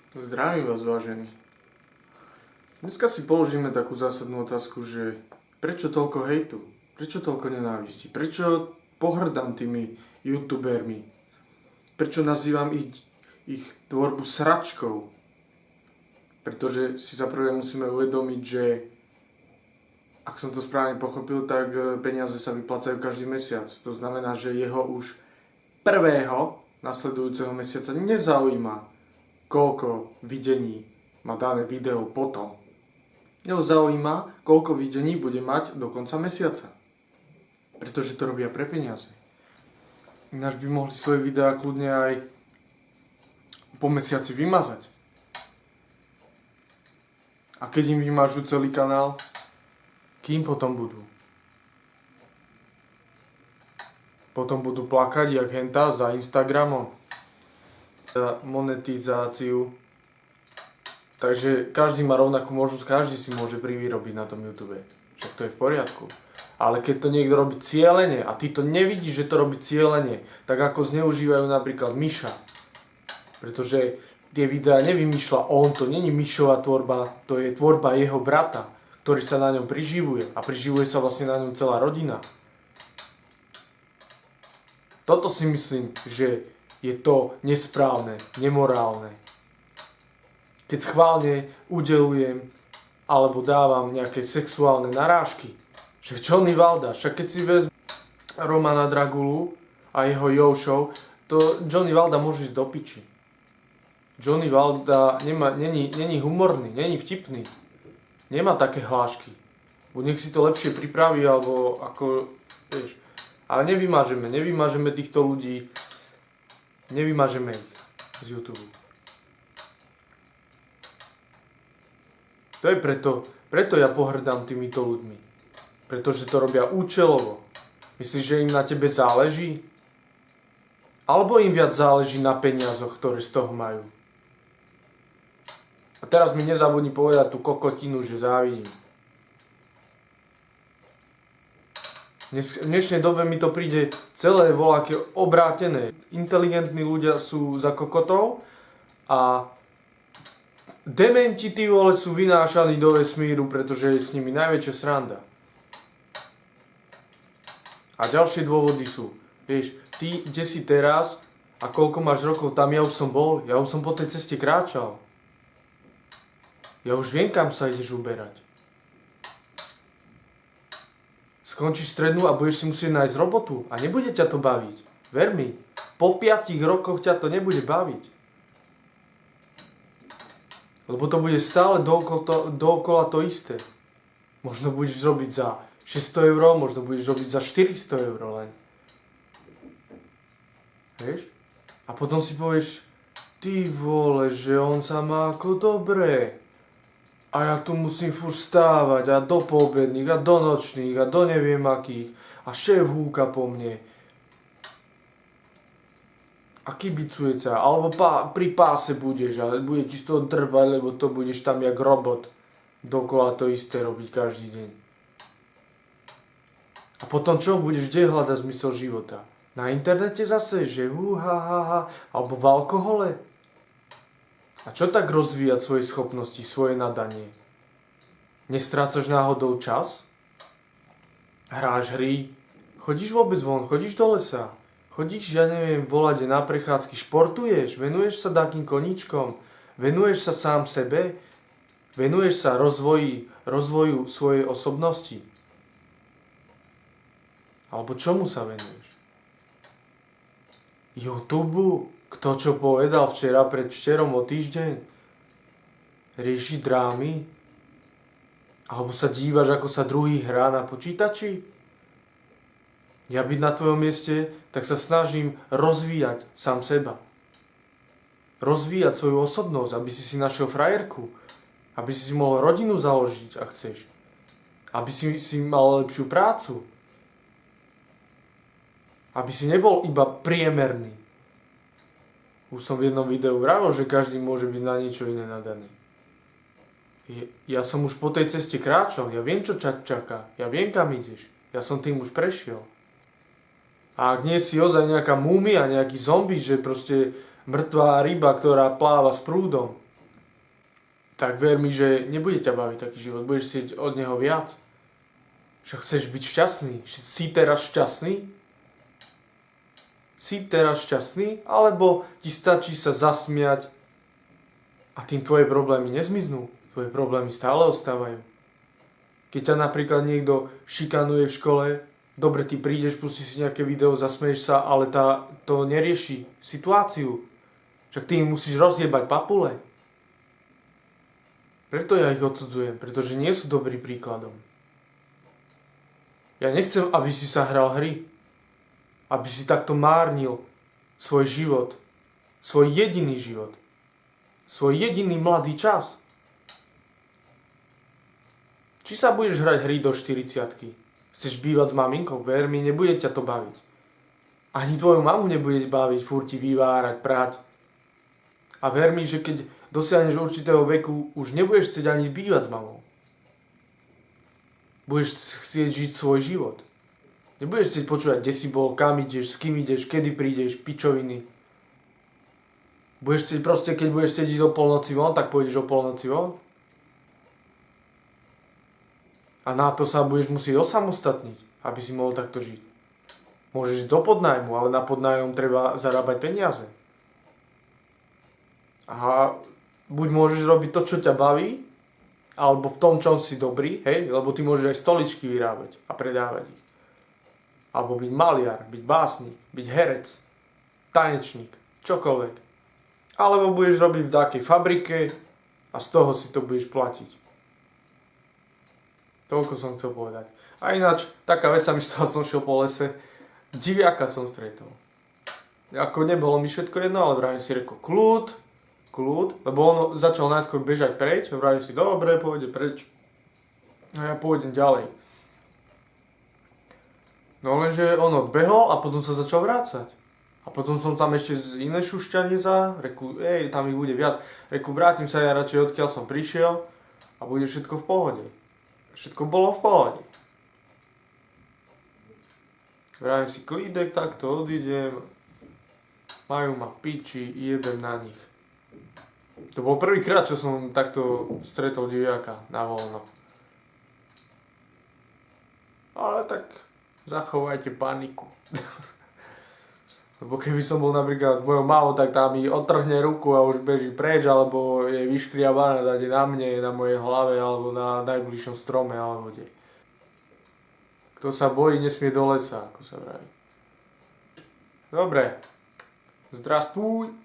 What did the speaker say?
Zdravím vás, vážení. Dneska si položíme takú zásadnú otázku, že prečo toľko hejtu? Prečo toľko nenávisti? Prečo pohrdám tými youtubermi? Prečo nazývam ich tvorbu sračkou? Pretože si zaprvé musíme uvedomiť, že ak som to správne pochopil, tak peniaze sa vyplácajú každý mesiac. To znamená, že jeho už prvého nasledujúceho mesiaca nezaujíma, koľko videní má dané video potom. Jeho zaujíma, koľko videní bude mať do konca mesiaca. Pretože to robia pre peniaze. Ináč by mohli svoje videá kľudne aj po mesiaci vymazať. A keď im vymažú celý kanál, kým potom budú? Potom budú plakať jak henta za Instagramom. Za monetizáciu. Takže každý má rovnakú možnosť, každý si môže privyrobiť na tom YouTube. Však to je v poriadku. Ale keď to niekto robí cielene a ty to nevidíš, že to robí cielene, tak ako zneužívajú napríklad Miša. Pretože tie videá nevymýšľa on, to není Mišova tvorba, to je tvorba jeho brata, ktorý sa na ňom priživuje a priživuje sa vlastne na ňom celá rodina. Toto si myslím, že je to nesprávne, nemorálne. Keď schválne udelujem alebo dávam nejaké sexuálne narážky, že Johnny Valda, však keď si vezme Romana Dragulu a jeho Yo Show, to Johnny Valda môže ísť do piči. Johnny Valda není humorný, není vtipný. Nemá také hlášky. Buď nech si to lepšie pripraví, alebo ako, vieš. Ale nevymažeme týchto ľudí. Nevymažeme ich z YouTube. To je preto ja pohrdám týmito ľuďmi. Pretože to robia účelovo. Myslíš, že im na tebe záleží? Alebo im viac záleží na peniazoch, ktoré z toho majú? A teraz mi nezabudni povedať tú kokotinu, že závidím. V dnešnej dobe mi to príde celé voľaké obrátené. Inteligentní ľudia sú za kokotov a dementi tí vole sú vynášaní do vesmíru, pretože je s nimi najväčšia sranda. A ďalšie dôvody sú, vieš, ty kde si teraz a koľko máš rokov, tam ja už som bol, ja už som po tej ceste kráčal. Ja už viem, kam sa ideš uberať. Skončíš strednú a budeš si musieť nájsť robotu a nebude ťa to baviť. Ver mi, po 5 rokoch ťa to nebude baviť. Lebo to bude stále dookola to isté. Možno budeš robiť za 600 €, možno budeš robiť za 400 € len. Vieš? A potom si povieš, ty vole, že on sa má ako dobre. A ja tu musím furt stávať a do poobedných a do nočných a do neviem akých. A šéf húka po mne. A kibicuje ťa. Alebo pri páse budeš a bude ti z toho drbať, lebo to budeš tam jak robot. Dokola to isté robiť každý deň. A potom čo? Budeš kde hľadať zmysel života? Na internete zase, že alebo v alkohole? A čo tak rozvíjať svoje schopnosti, svoje nadanie? Nestrácaš náhodou čas? Hráš hry? Chodíš vôbec von? Chodíš do lesa? Chodíš, ja neviem, volať na prechádzky? Športuješ? Venuješ sa takým koníčkom? Venuješ sa sám sebe? Venuješ sa rozvoju svojej osobnosti? Alebo čomu sa venuješ? YouTube? Kto čo povedal včera, predvčerom, o týždeň? Rieši drámy? Alebo sa dívaš, ako sa druhý hrá na počítači? Ja byť na tvojom mieste, tak sa snažím rozvíjať sám seba. Rozvíjať svoju osobnosť, aby si našiel frajerku. Aby si mohol rodinu založiť, ak chceš. Aby si mal lepšiu prácu. Aby si nebol iba priemerný. Už som v jednom videu vravil, že každý môže byť na niečo iné nadaný. Ja som už po tej ceste kráčal, ja viem, čo čaká, ja viem, kam ideš. Ja som tým už prešiel. A ak nie si ozaj nejaká múmia, nejaký zombie, že proste mŕtvá ryba, ktorá pláva s prúdom, tak ver mi, že nebude ťa baviť taký život. Budeš chcieť od neho viac. Však chceš byť šťastný. Si teraz šťastný? Si teraz šťastný? Alebo ti stačí sa zasmiať a tým tvoje problémy nezmiznú? Tvoje problémy stále ostávajú. Keď ťa napríklad niekto šikanuje v škole, dobre, ty prídeš, pustíš si nejaké video, zasmeješ sa, ale to nerieši situáciu. Však ty im musíš rozjebať papule. Preto ja ich odsudzujem, pretože nie sú dobrý príkladom. Ja nechcem, aby si sa hral hry. Aby si takto márnil svoj život. Svoj jediný život. Svoj jediný mladý čas. Či sa budeš hrať hry do 40-ky? Chceš bývať s maminkou? Ver mi, nebude ťa to baviť. Ani tvoju mamu nebude baviť furt ti vyvárať, prať. A ver mi, že keď dosiahneš určitého veku, už nebudeš chcieť ani bývať s mamou. Budeš chcieť žiť svoj život. Nebudeš chcieť počúvať, kde si bol, kam ideš, s kým ideš, kedy prídeš, pičoviny. Budeš chcieť proste, keď budeš chcieť ísť o polnoci von, tak pôjdeš o polnoci von. A na to sa budeš musieť osamostatniť, aby si mohol takto žiť. Môžeš ísť do podnájmu, ale na podnájom treba zarábať peniaze. A buď môžeš robiť to, čo ťa baví, alebo v tom, čom si dobrý, hej, lebo ty môžeš aj stoličky vyrábať a predávať ich. Alebo byť maliar, byť básnik, byť herec, tanečník, čokoľvek. Alebo budeš robiť v takej fabrike a z toho si to budeš platiť. Toľko som chcel povedať. A ináč, taká vec sa mi stala, som šiel po lese, diviaka som stretol. Ako nebolo mi všetko jedno, ale vravím si, reko, kľud, lebo on začal najskôr bežať preč, vravím si, dobre, pôjde preč. A ja pôjdem ďalej. No lenže on odbehol a potom sa začal vrácať. A potom som tam ešte z iné šušťanice, reku, tam ich bude viac. Reku, vrátim sa ja radšej odkiaľ som prišiel a bude všetko v pohode. Všetko bolo v pohode. Vravím si, klídek, takto odídem. Majú ma piči, jebem na nich. To bol prvýkrát, čo som takto stretol diviaka na voľno. Ale tak zachovajte paniku. Lebo keby som bol napríklad mojou mamou, tak tá mi odtrhne ruku a už beží preč, alebo je vyškriabaná dať na mne, na mojej hlave, alebo na najbližšom strome, alebo kde. Kto sa bojí, nesmie do lesa, ako sa vraví. Dobre. Zdrastuj.